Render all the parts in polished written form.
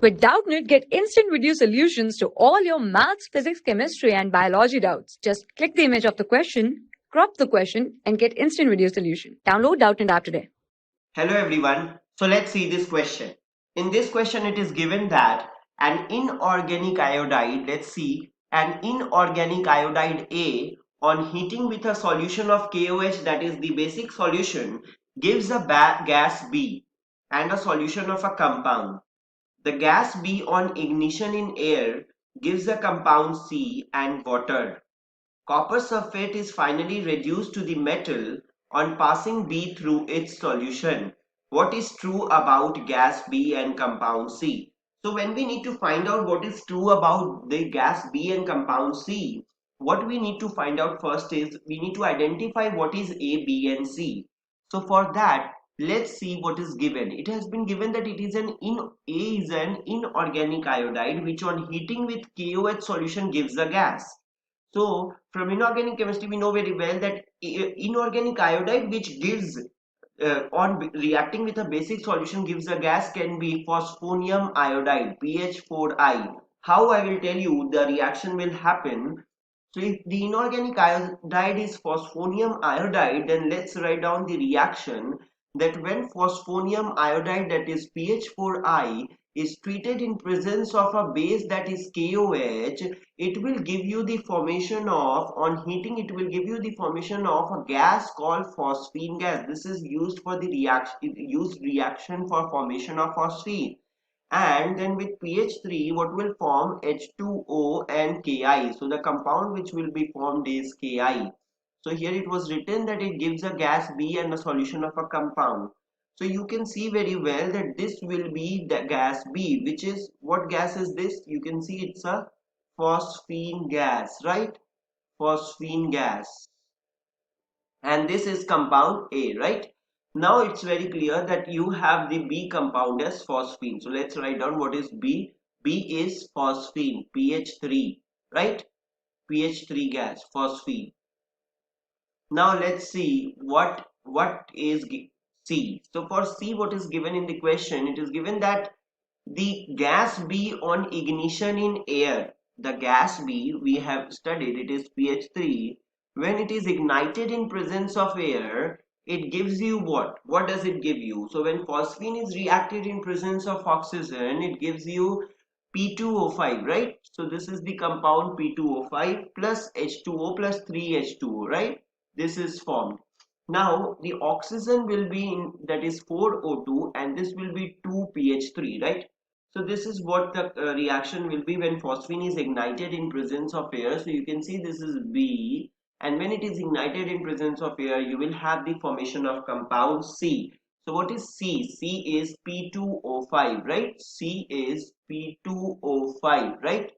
With Doubtnut, get instant video solutions to all your maths, physics, chemistry, and biology doubts. Just click the image of the question, crop the question, and get instant video solution. Download Doubtnut app today. Hello everyone. So let's see this question. In this question it is given that an inorganic iodide, let's see, an inorganic iodide A on heating with a solution of KOH, that is the basic solution, gives a gas B and a solution of a compound. The gas B on ignition in air gives a compound C and water. Copper sulphate is finally reduced to the metal on passing B through its solution. What is true about gas B and compound C? So when we need to find out what is true about the gas B and compound C, what we need to find out first is we need to identify what is A, B and C. So for that, let's see what is given. It has been given that it is A is an inorganic iodide which on heating with KOH solution gives a gas. So from inorganic chemistry, we know very well that inorganic iodide which gives on reacting with a basic solution gives a gas can be phosphonium iodide, PH4I. How I will tell you the reaction will happen. So if the inorganic iodide is phosphonium iodide, then let's write down the reaction that when phosphonium iodide, that is PH4I, is treated in presence of a base that is KOH, it will give you the formation of, on heating, it will give you the formation of a gas called phosphine gas. This is used for the reaction for formation of phosphine. And then with pH 3, what will form? H2O and Ki. So the compound which will be formed is Ki. So here it was written that it gives a gas B and a solution of a compound. So you can see very well that this will be the gas B, which is, what gas is this? You can see it's a phosphine gas, right? Phosphine gas. And this is compound A, right? Now it's very clear that you have the B compound as phosphine. So let's write down what is B. B is phosphine, pH 3, right? pH 3 gas, phosphine. Now let's see what is C. So for C, what is given in the question? It is given that the gas B on ignition in air, the gas B we have studied, it is pH 3. When it is ignited in presence of air, it gives you what? What does it give you? So when phosphine is reacted in presence of oxygen, it gives you P2O5, right? So this is the compound P2O5 plus H2O plus 3H2O, right? This is formed. Now the oxygen will be in, that is 4O2, and this will be 2pH 3, right? So this is what the reaction will be when phosphine is ignited in presence of air. So you can see this is B, and when it is ignited in presence of air, you will have the formation of compound C. So what is C? C is P2O5, right? C is P2O5, right?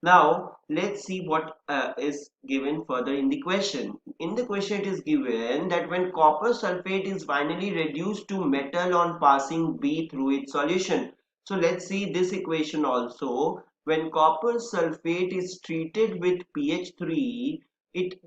Now let's see what is given further in the question. In the question it is given that when copper sulphate is finally reduced to metal on passing B through its solution. So let's see this equation also. When copper sulphate is treated with pH 3,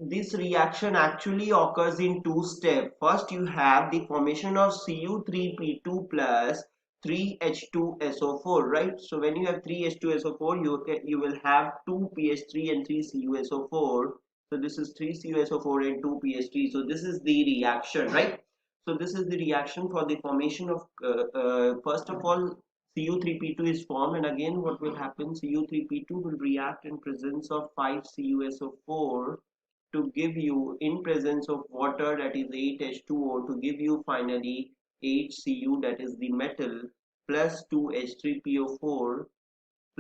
this reaction actually occurs in two steps. First you have the formation of Cu3P2 plus 3H2SO4, right? So when you have 3H2SO4, you will have 2pH 3 and 3CuSO4. So this is 3CuSO4 and 2pH 3. So this is the reaction, right? So this is the reaction for the formation of first of all, Cu3P2 is formed, and again what will happen? Cu3P2 will react in presence of 5CuSO4 to give you, in presence of water, that is 8H2O, to give you finally HCU, that is the metal, plus 2H3PO4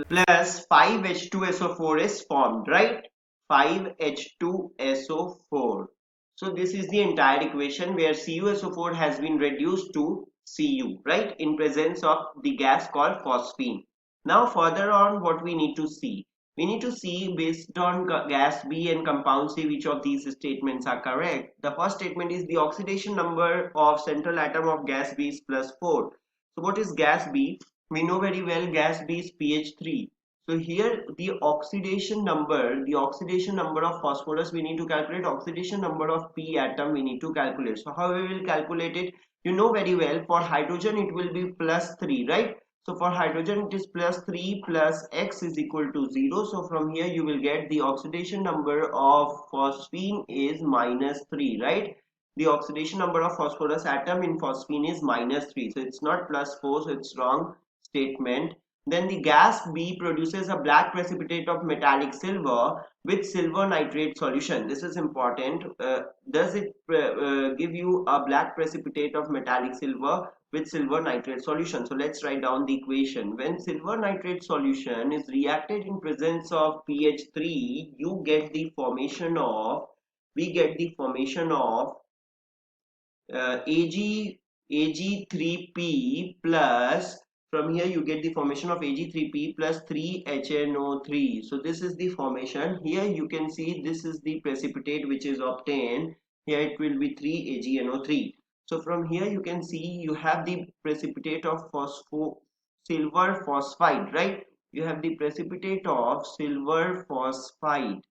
plus 5H2SO4 is formed, right? 5H2SO4. So this is the entire equation where CuSO4 has been reduced to Cu, right, in presence of the gas called phosphine. Now further on, what we need to see? We need to see, based on gas B and compound C, which of these statements are correct. The first statement is the oxidation number of central atom of gas B is +4. So what is gas B? We know very well gas B is pH 3. So here the oxidation number of phosphorus we need to calculate, oxidation number of P atom we need to calculate. So how we will calculate it? You know very well, for hydrogen it will be +3, right? So for hydrogen it is plus 3 plus X is equal to 0. So from here you will get the oxidation number of phosphine is minus 3, right? The oxidation number of phosphorus atom in phosphine is minus 3. So it's not plus 4, so it's wrong statement. Then the gas B produces a black precipitate of metallic silver with silver nitrate solution. This is important. Does it give you a black precipitate of metallic silver with silver nitrate solution? So let's write down the equation. When silver nitrate solution is reacted in presence of pH 3, you get the formation of, we get the formation of Ag3P plus, from here you get the formation of Ag3P plus 3HNO3. So this is the formation. Here you can see this is the precipitate which is obtained. Here it will be 3AgNO3. So from here you can see you have the precipitate of silver phosphide, right? You have the precipitate of silver phosphide.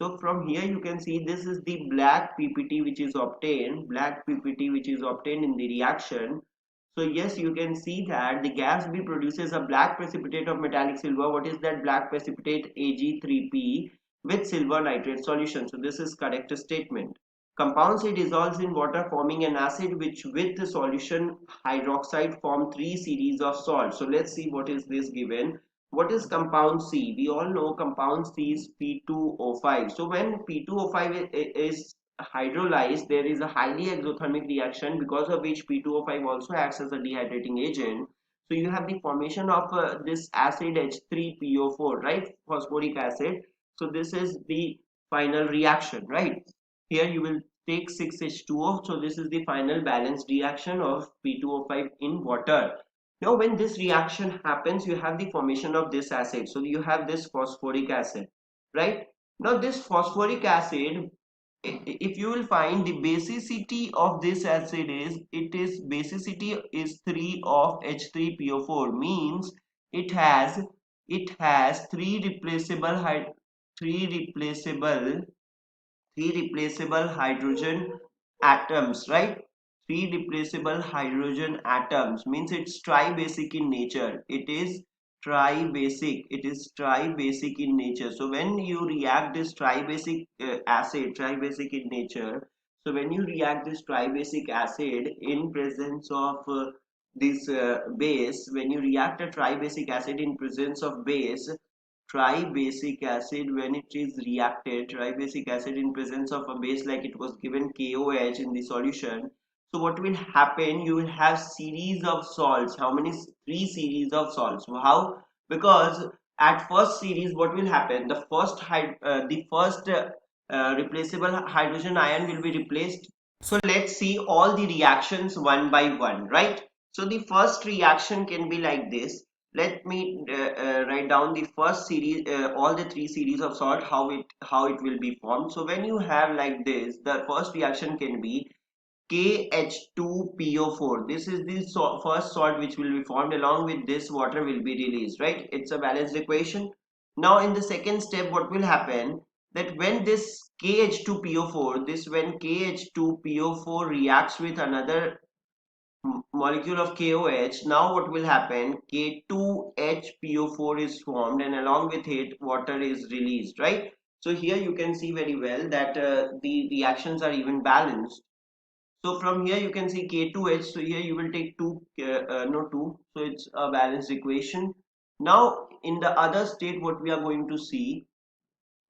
So from here you can see this is the black PPT which is obtained, in the reaction. So yes, you can see that the gas B produces a black precipitate of metallic silver. What is that black precipitate? Ag3P with silver nitrate solution. So this is correct statement. Compound C dissolves in water forming an acid which with the solution hydroxide form 3 series of salts. So let's see what is this given. What is compound C? We all know compound C is P2O5. So when P2O5 is hydrolyzed, there is a highly exothermic reaction because of which P2O5 also acts as a dehydrating agent. So you have the formation of this acid H3PO4, right? Phosphoric acid. So this is the final reaction, right? Here you will take 6H2O. So this is the final balanced reaction of P2O5 in water. Now when this reaction happens, you have the formation of this acid. So you have this phosphoric acid, right? Now this phosphoric acid, if you will find the basicity of this acid is, basicity is 3 of H3PO4, means it has three replaceable hydrogen atoms, right? Three replaceable hydrogen atoms, means it's tribasic in nature. It is tribasic in nature. So when you react this tribasic acid, tribasic in nature, so when you react this tribasic acid in presence of this base, when you react a tribasic acid in presence of base, tribasic acid, when it is reacted, tribasic acid in presence of a base, like it was given KOH in the solution. So what will happen? You will have series of salts. How many? 3 series of salts. How? Because at first series, what will happen? The first replaceable hydrogen ion will be replaced. So let's see all the reactions one by one, right? So the first reaction can be like this. Let me write down the first series, all the 3 series of salt, how it will be formed. So when you have like this, the first reaction can be KH2PO4. This is the first salt which will be formed. Along with this, water will be released, right? It's a balanced equation. Now in the second step, what will happen? That when this KH2PO4, when KH2PO4 reacts with another molecule of KOH, now what will happen? K2HPO4 is formed, and along with it water is released, right? So here you can see very well that the reactions are even balanced. So from here you can see K2H, so here you will take 2, no 2, so it's a balanced equation. Now in the other state, what we are going to see,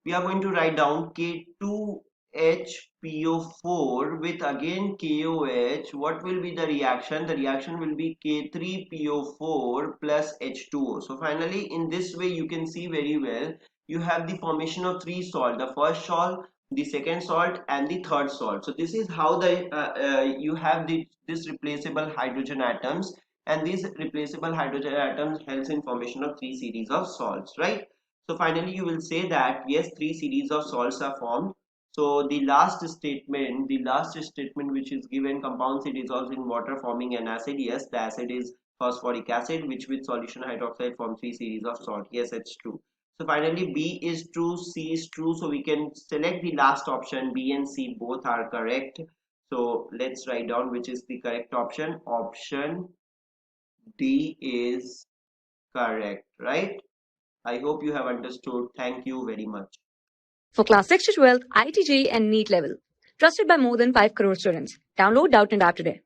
we are going to write down K2HPO4 with again KOH. What will be the reaction? The reaction will be K3PO4 plus H2O. So finally in this way you can see very well, you have the formation of 3 salt, the first salt, the second salt, and the third salt. So this is how you have this replaceable hydrogen atoms, and these replaceable hydrogen atoms helps in formation of 3 series of salts, right? So finally you will say that yes, 3 series of salts are formed. So the last statement which is given, compound C dissolves in water forming an acid. Yes, the acid is phosphoric acid, which with solution hydroxide form 3 series of salt. Yes, it's true. So finally B is true, C is true. So we can select the last option. B and C both are correct. So let's write down which is the correct option. Option D is correct, right? I hope you have understood. Thank you very much. For class 6 to 12, IIT JEE and NEET level. Trusted by more than 5 crore students. Download Doubtnut app today.